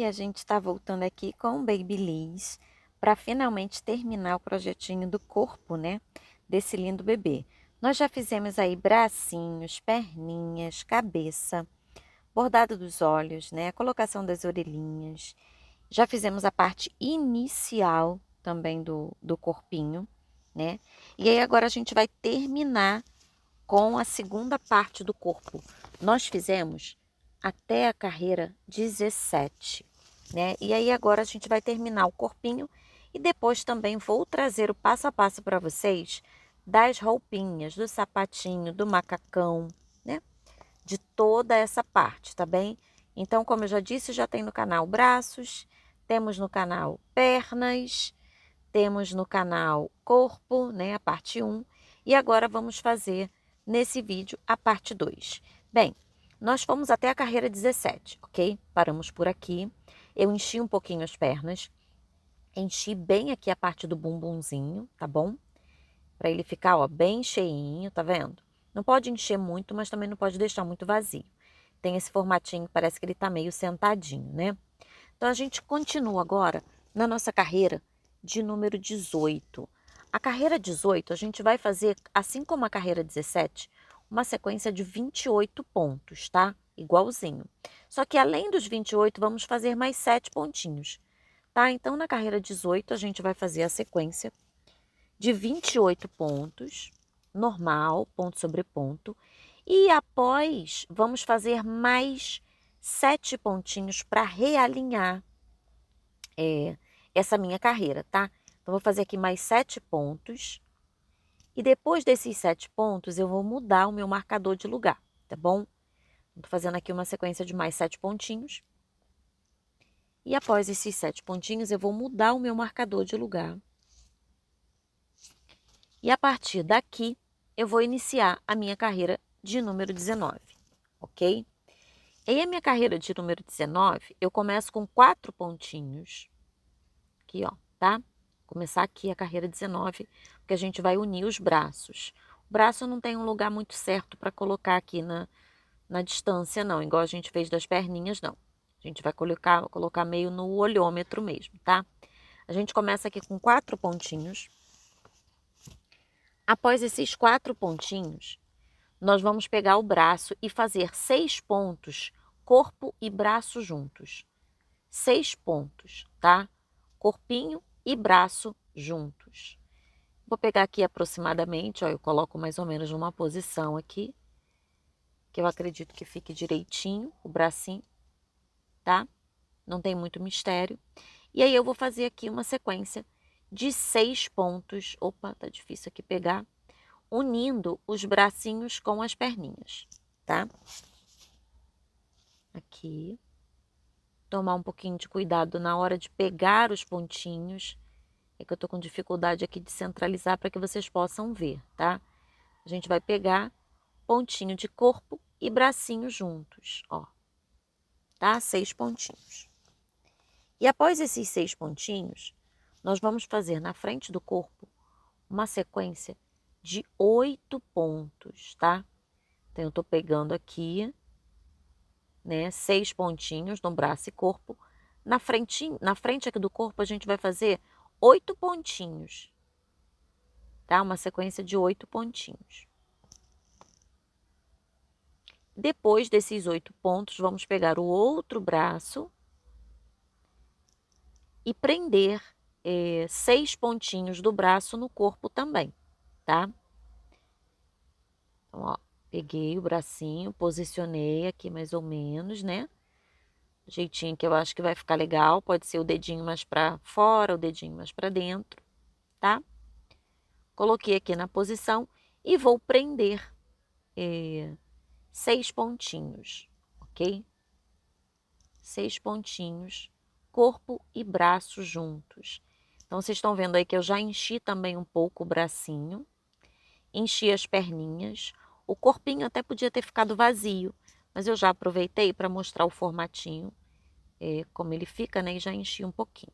a gente está voltando aqui com o Babyliss para finalmente terminar o projetinho do corpo, né, desse lindo bebê. Nós já fizemos aí bracinhos, perninhas, cabeça, bordado dos olhos, né, a colocação das orelhinhas. Já fizemos a parte inicial também do corpinho, né, e aí agora a gente vai terminar com a segunda parte do corpo. Nós fizemos até a carreira 17, né? E aí agora a gente vai terminar o corpinho e depois também vou trazer o passo a passo para vocês das roupinhas, do sapatinho, do macacão, né? De toda essa parte, tá bem? Então, como eu já disse, já tem no canal braços, temos no canal pernas, temos no canal corpo, né? A parte 1. E agora vamos fazer nesse vídeo a parte 2. Bem, nós fomos até a carreira 17, ok? Paramos por aqui. Eu enchi um pouquinho as pernas. Enchi bem aqui a parte do bumbumzinho, tá bom? Para ele ficar, ó, bem cheinho, tá vendo? Não pode encher muito, mas também não pode deixar muito vazio. Tem esse formatinho, parece que ele tá meio sentadinho, né? Então, a gente continua agora na nossa carreira de número 18. A carreira 18, a gente vai fazer, assim como a carreira 17, uma sequência de 28 pontos, tá? Igualzinho. Só que além dos 28, vamos fazer mais 7 pontinhos, tá? Então, na carreira 18, a gente vai fazer a sequência de 28 pontos, normal, ponto sobre ponto. E após, vamos fazer mais 7 pontinhos para realinhar essa minha carreira, tá? Então, vou fazer aqui mais 7 pontos. E depois desses 7 pontos, eu vou mudar o meu marcador de lugar, tá bom? Estou fazendo aqui uma sequência de mais 7 pontinhos. E após esses 7 pontinhos, eu vou mudar o meu marcador de lugar. E a partir daqui, eu vou iniciar a minha carreira de número 19, ok? E a minha carreira de número 19, eu começo com 4 pontinhos. Aqui, ó, tá? Começar aqui a carreira 19, porque a gente vai unir os braços. O braço não tem um lugar muito certo para colocar aqui na distância, não, igual a gente fez das perninhas, não. A gente vai colocar meio no olhômetro mesmo, tá? A gente começa aqui com 4 pontinhos. Após esses 4 pontinhos, nós vamos pegar o braço e fazer 6 pontos, corpo e braço juntos. 6 pontos, tá? Corpinho e braço juntos. Vou pegar aqui aproximadamente, ó, eu coloco mais ou menos numa posição aqui, que eu acredito que fique direitinho o bracinho, tá? Não tem muito mistério. E aí eu vou fazer aqui uma sequência de 6 pontos. Opa, tá difícil aqui pegar. Unindo os bracinhos com as perninhas, tá? Aqui. Tomar um pouquinho de cuidado na hora de pegar os pontinhos. É que eu tô com dificuldade aqui de centralizar para que vocês possam ver, tá? A gente vai pegar pontinho de corpo e bracinho juntos, ó. Tá? 6 pontinhos. E após esses 6 pontinhos, nós vamos fazer na frente do corpo uma sequência de 8 pontos, tá? Então, eu tô pegando aqui, né, 6 pontinhos no braço e corpo. Na frente aqui do corpo, a gente vai fazer 8 pontinhos, tá? Uma sequência de 8 pontinhos. Depois desses 8 pontos, vamos pegar o outro braço e prender 6 pontinhos do braço no corpo também, tá? Então, ó, peguei o bracinho, posicionei aqui mais ou menos, né? Jeitinho que eu acho que vai ficar legal. Pode ser o dedinho mais para fora, o dedinho mais para dentro, tá? Coloquei aqui na posição e vou prender 6 pontinhos, ok? 6 pontinhos, corpo e braço juntos. Então, vocês estão vendo aí que eu já enchi também um pouco o bracinho, enchi as perninhas. O corpinho até podia ter ficado vazio, mas eu já aproveitei para mostrar o formatinho, como ele fica, né? E já enchi um pouquinho.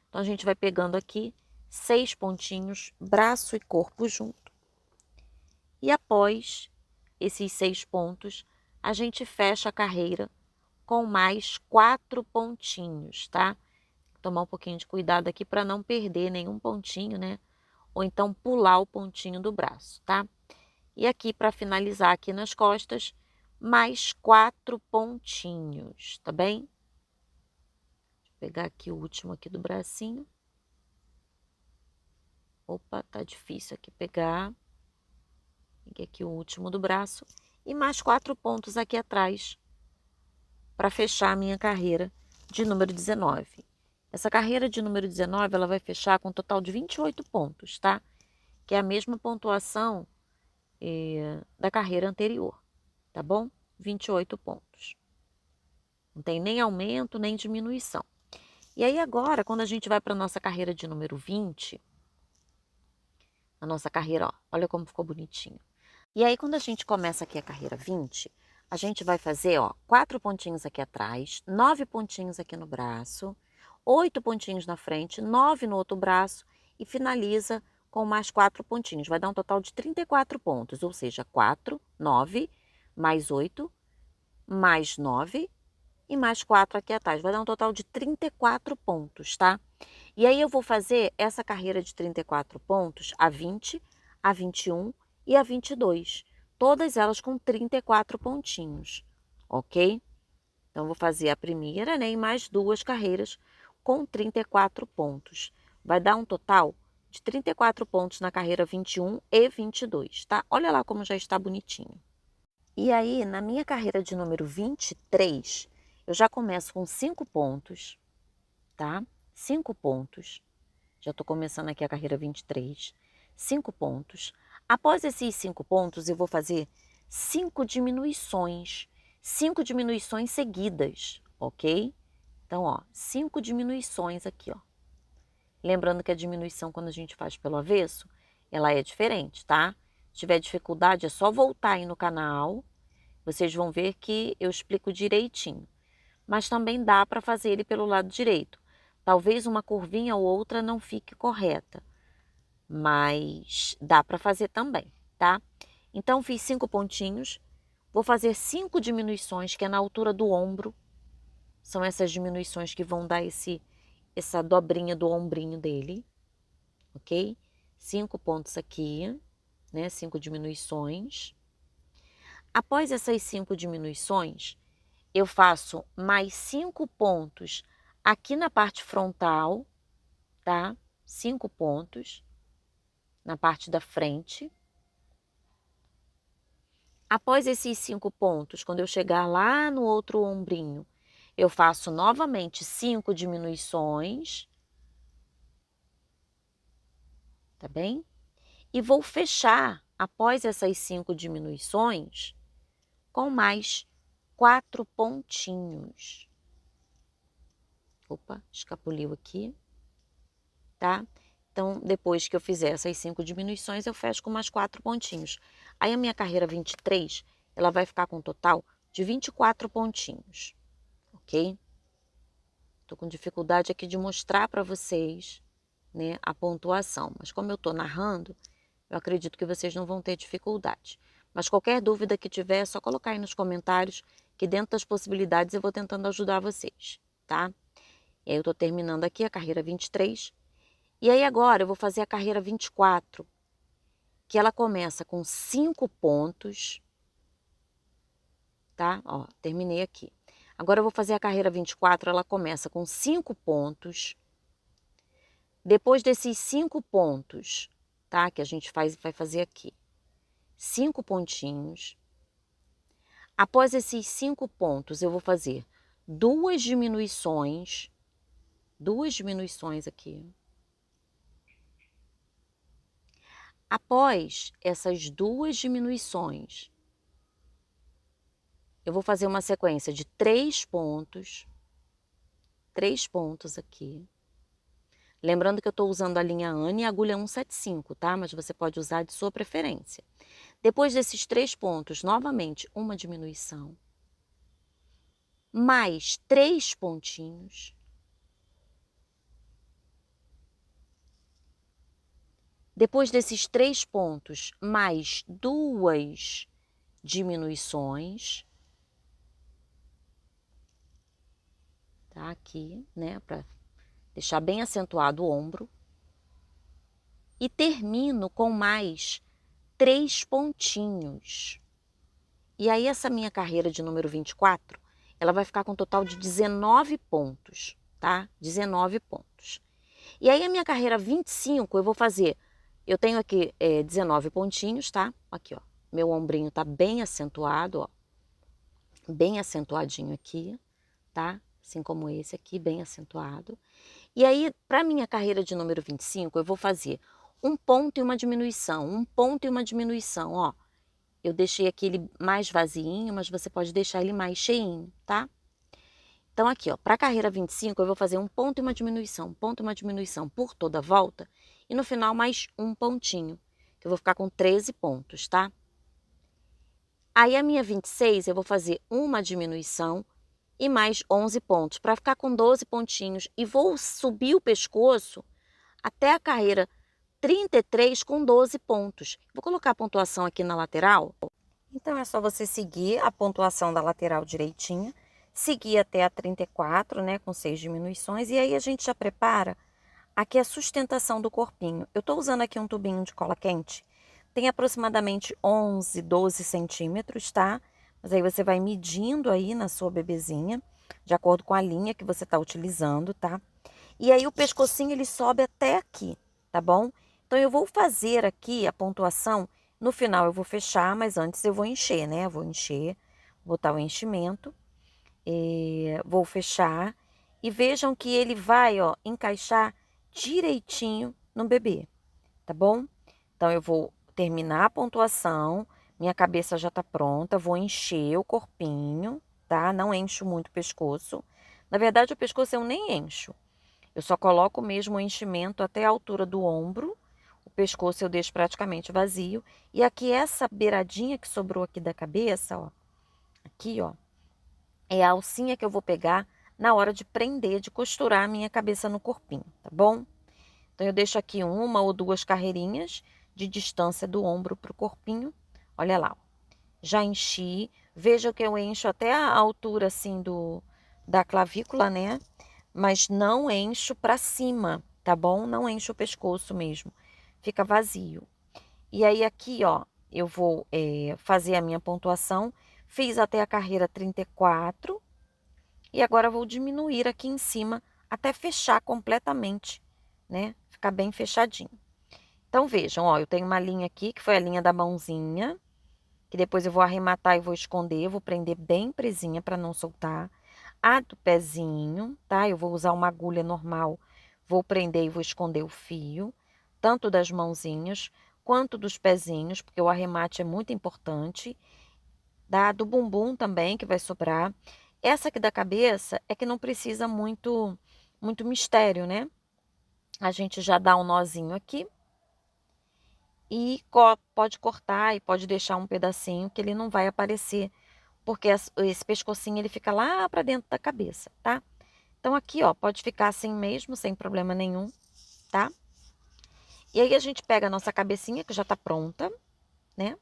Então, a gente vai pegando aqui 6 pontinhos, braço e corpo junto. E após esses 6 pontos, a gente fecha a carreira com mais 4 pontinhos, tá? Tomar um pouquinho de cuidado aqui para não perder nenhum pontinho, né? Ou então pular o pontinho do braço, tá? E aqui para finalizar aqui nas costas, mais 4 pontinhos, tá bem? Deixa eu pegar aqui o último aqui do bracinho. Opa, tá difícil aqui pegar. Peguei aqui o último do braço. E mais 4 pontos aqui atrás para fechar a minha carreira de número 19. Essa carreira de número 19, ela vai fechar com um total de 28 pontos, tá? Que é a mesma pontuação da carreira anterior, tá bom? 28 pontos. Não tem nem aumento, nem diminuição. E aí agora, quando a gente vai para a nossa carreira de número 20, a nossa carreira, ó, olha como ficou bonitinho. E aí quando a gente começa aqui a carreira 20, a gente vai fazer, ó, 4 pontinhos aqui atrás, 9 pontinhos aqui no braço, 8 pontinhos na frente, 9 no outro braço e finaliza com mais 4 pontinhos. Vai dar um total de 34 pontos, ou seja, 4, 9, mais 8, mais 9 e mais 4 aqui atrás. Vai dar um total de 34 pontos, tá? E aí eu vou fazer essa carreira de 34 pontos a 20, a 21 e a 22. Todas elas com 34 pontinhos, ok? Então, vou fazer a primeira, né? E mais 2 carreiras com 34 pontos. Vai dar um total de 34 pontos na carreira 21 e 22, tá? Olha lá como já está bonitinho. E aí, na minha carreira de número 23, eu já começo com 5 pontos, tá? 5 pontos. Já estou começando aqui a carreira 23. 5 pontos. Após esses 5 pontos, eu vou fazer 5 diminuições. 5 diminuições seguidas, ok? Então, ó, 5 diminuições aqui, ó. Lembrando que a diminuição, quando a gente faz pelo avesso, ela é diferente, tá? Se tiver dificuldade, é só voltar aí no canal. Vocês vão ver que eu explico direitinho. Mas também dá para fazer ele pelo lado direito. Talvez uma curvinha ou outra não fique correta, mas dá para fazer também, tá? Então, fiz 5 pontinhos, vou fazer 5 diminuições, que é na altura do ombro. São essas diminuições que vão dar essa dobrinha do ombrinho dele, ok? 5 pontos aqui, né? 5 diminuições. Após essas 5 diminuições, eu faço mais 5 pontos aqui na parte frontal, tá? 5 pontos na parte da frente. Após esses 5 pontos, quando eu chegar lá no outro ombrinho, eu faço novamente 5 diminuições, tá bem? E vou fechar, após essas 5 diminuições, com mais 4 pontinhos. Opa, escapuliu aqui, tá? Então, depois que eu fizer essas 5 diminuições, eu fecho com mais 4 pontinhos. Aí a minha carreira 23, ela vai ficar com um total de 24 pontinhos, ok? Tô com dificuldade aqui de mostrar para vocês, né, a pontuação, mas como eu tô narrando, eu acredito que vocês não vão ter dificuldade. Mas qualquer dúvida que tiver, é só colocar aí nos comentários, que dentro das possibilidades eu vou tentando ajudar vocês, tá? E aí eu tô terminando aqui a carreira 23. E aí agora eu vou fazer a carreira 24, que ela começa com 5 pontos, tá? Ó, terminei aqui. Agora eu vou fazer a carreira 24, ela começa com 5 pontos. Depois desses 5 pontos, tá? Que a gente vai fazer aqui. 5 pontinhos. Após esses 5 pontos, eu vou fazer 2 diminuições. 2 diminuições aqui. Após essas 2 diminuições, eu vou fazer uma sequência de 3 pontos. 3 pontos aqui. Lembrando que eu estou usando a linha Anne e a agulha 175, tá? Mas você pode usar de sua preferência. Depois desses 3 pontos, novamente, uma diminuição. Mais 3 pontinhos. Depois desses 3 pontos, mais 2 diminuições. tá? Aqui, né? Pra deixar bem acentuado o ombro. E termino com mais 3 pontinhos. E aí essa minha carreira de número 24, ela vai ficar com um total de 19 pontos, tá? 19 pontos. E aí a minha carreira 25, eu vou fazer, eu tenho aqui 19 pontinhos, tá? Aqui, ó, meu ombrinho tá bem acentuado, ó. Bem acentuadinho aqui, tá? Assim como esse aqui, bem acentuado. E aí, para minha carreira de número 25, eu vou fazer um ponto e uma diminuição, um ponto e uma diminuição, ó. Eu deixei aqui ele mais vaziinho, mas você pode deixar ele mais cheinho, tá? Então aqui, ó, para a carreira 25, eu vou fazer um ponto e uma diminuição, um ponto e uma diminuição por toda a volta. E no final mais um pontinho, que eu vou ficar com 13 pontos, tá? Aí a minha 26, eu vou fazer uma diminuição e mais 11 pontos, para ficar com 12 pontinhos. E vou subir o pescoço até a carreira 33 com 12 pontos. Vou colocar a pontuação aqui na lateral. Então é só você seguir a pontuação da lateral direitinha, seguir até a 34, né, com 6 diminuições, e aí a gente já prepara aqui a sustentação do corpinho. Eu tô usando aqui um tubinho de cola quente, tem aproximadamente 11, 12 centímetros, tá? Mas aí você vai medindo aí na sua bebezinha, de acordo com a linha que você tá utilizando, tá? E aí o pescocinho ele sobe até aqui, tá bom? Então eu vou fazer aqui a pontuação, no final eu vou fechar, mas antes eu vou encher, né? Vou encher, botar o enchimento, vou fechar e vejam que ele vai, ó, encaixar direitinho no bebê, tá bom? Então eu vou terminar a pontuação, minha cabeça já tá pronta, vou encher o corpinho, tá? Não encho muito o pescoço. Na verdade o pescoço eu nem encho. Eu só coloco mesmo o enchimento até a altura do ombro, o pescoço eu deixo praticamente vazio. E aqui essa beiradinha que sobrou aqui da cabeça, ó, aqui, ó, é a alcinha que eu vou pegar na hora de prender, de costurar a minha cabeça no corpinho, tá bom? Então eu deixo aqui uma ou duas carreirinhas de distância do ombro para o corpinho. Olha lá, ó. Já enchi, veja que eu encho até a altura assim da clavícula, né? Mas não encho para cima, tá bom? Não encho o pescoço mesmo, fica vazio. E aí aqui, ó, eu vou fazer a minha pontuação. Fiz até a carreira 34 e agora vou diminuir aqui em cima até fechar completamente, né? Ficar bem fechadinho. Então vejam, ó, eu tenho uma linha aqui que foi a linha da mãozinha, que depois eu vou arrematar e vou esconder, vou prender bem presinha para não soltar. A do pezinho, tá? Eu vou usar uma agulha normal, vou prender e vou esconder o fio, tanto das mãozinhas quanto dos pezinhos, porque o arremate é muito importante. Da do bumbum também, que vai sobrar. Essa aqui da cabeça é que não precisa muito mistério, né? A gente já dá um nozinho aqui e pode cortar e pode deixar um pedacinho que ele não vai aparecer, porque esse pescocinho ele fica lá para dentro da cabeça, tá? Então aqui, ó, pode ficar assim mesmo, sem problema nenhum, tá? E aí a gente pega a nossa cabecinha que já tá pronta, né?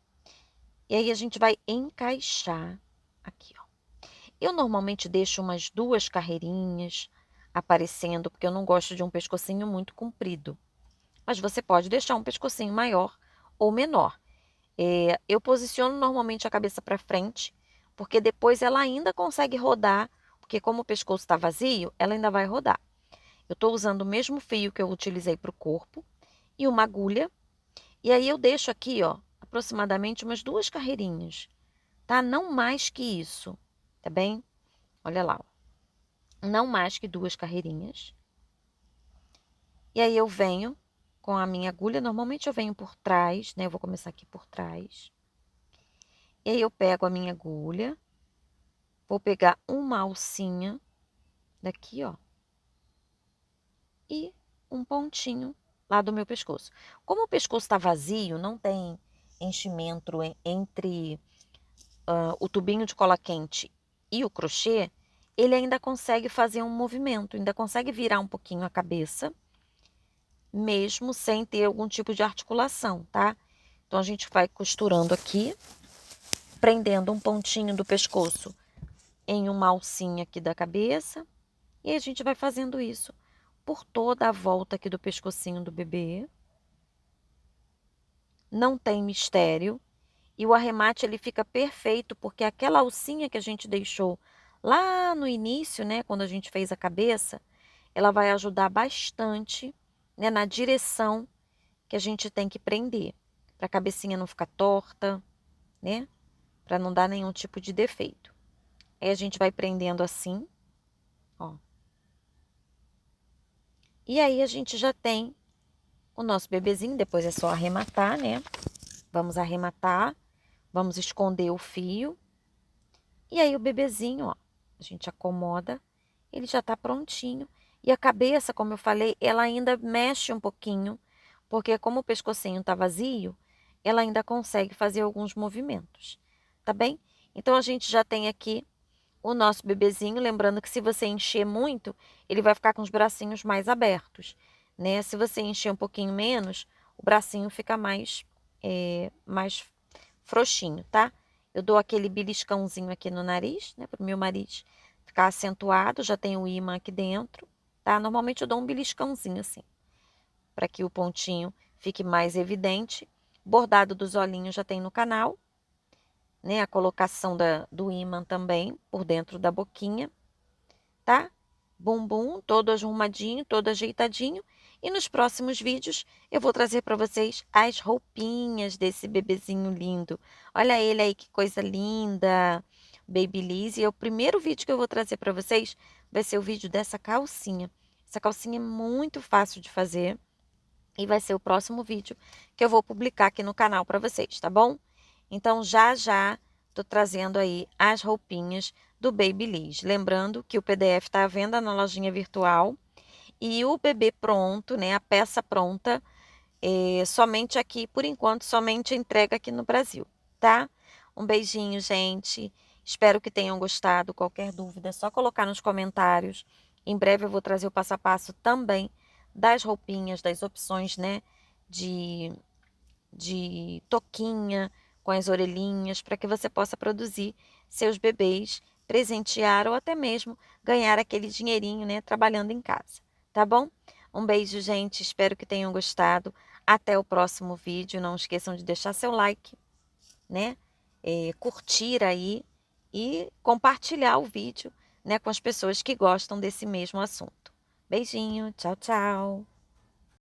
E aí a gente vai encaixar aqui, ó. Eu normalmente deixo umas 2 carreirinhas aparecendo, porque eu não gosto de um pescocinho muito comprido. Mas você pode deixar um pescocinho maior ou menor. Eu posiciono normalmente a cabeça para frente, porque depois ela ainda consegue rodar, porque como o pescoço está vazio, ela ainda vai rodar. Eu estou usando o mesmo fio que eu utilizei para o corpo e uma agulha. E aí eu deixo aqui, ó, aproximadamente umas 2 carreirinhas, tá? Não mais que isso, tá bem? Olha lá, ó. Não mais que 2 carreirinhas. E aí eu venho com a minha agulha, normalmente eu venho por trás, né? Eu vou começar aqui por trás. E aí eu pego a minha agulha, vou pegar uma alcinha daqui, ó, e um pontinho lá do meu pescoço. Como o pescoço está vazio, não tem enchimento entre o tubinho de cola quente e o crochê, ele ainda consegue fazer um movimento, ainda consegue virar um pouquinho a cabeça, mesmo sem ter algum tipo de articulação, tá? Então a gente vai costurando aqui, prendendo um pontinho do pescoço em uma alcinha aqui da cabeça E a gente vai fazendo isso por toda a volta aqui do pescocinho do bebê. Não tem mistério. E o arremate ele fica perfeito, porque aquela alcinha que a gente deixou lá no início, né, quando a gente fez a cabeça, ela vai ajudar bastante, né, na direção que a gente tem que prender, para a cabecinha não ficar torta, né, para não dar nenhum tipo de defeito. Aí a gente vai prendendo assim, ó. E aí a gente já tem o nosso bebezinho, depois é só arrematar, né? Vamos arrematar, vamos esconder o fio. E aí o bebezinho, ó, a gente acomoda, ele já tá prontinho. E a cabeça, como eu falei, ela ainda mexe um pouquinho, porque como o pescocinho tá vazio, ela ainda consegue fazer alguns movimentos, tá bem? Então a gente já tem aqui o nosso bebezinho, lembrando que se você encher muito, ele vai ficar com os bracinhos mais abertos, né? Se você encher um pouquinho menos, o bracinho fica mais frouxinho, tá? Eu dou aquele beliscãozinho aqui no nariz, né? Para o meu nariz ficar acentuado, já tem o ímã aqui dentro, tá? Normalmente eu dou um beliscãozinho assim, para que o pontinho fique mais evidente. Bordado dos olhinhos já tem no canal, né? A colocação do ímã também por dentro da boquinha, tá? Bumbum todo arrumadinho, todo ajeitadinho. E nos próximos vídeos eu vou trazer para vocês as roupinhas desse bebezinho lindo. Olha ele aí, que coisa linda! Babyliss. E o primeiro vídeo que eu vou trazer para vocês vai ser o vídeo dessa calcinha. Essa calcinha é muito fácil de fazer. E vai ser o próximo vídeo que eu vou publicar aqui no canal para vocês, tá bom? Então, já já tô trazendo aí as roupinhas do Babyliss. Lembrando que o PDF está à venda na lojinha virtual e o bebê pronto, né, a peça pronta, somente aqui, por enquanto, somente entrega aqui no Brasil, tá? Um beijinho, gente. Espero que tenham gostado. Qualquer dúvida é só colocar nos comentários. Em breve eu vou trazer o passo a passo também das roupinhas, das opções, né, de, de toquinha com as orelhinhas, para que você possa produzir seus bebês, presentear ou até mesmo ganhar aquele dinheirinho, né, trabalhando em casa, tá bom? Um beijo, gente. Espero que tenham gostado. Até o próximo vídeo. Não esqueçam de deixar seu like, né? Curtir aí e compartilhar o vídeo, né, com as pessoas que gostam desse mesmo assunto. Beijinho, tchau, tchau.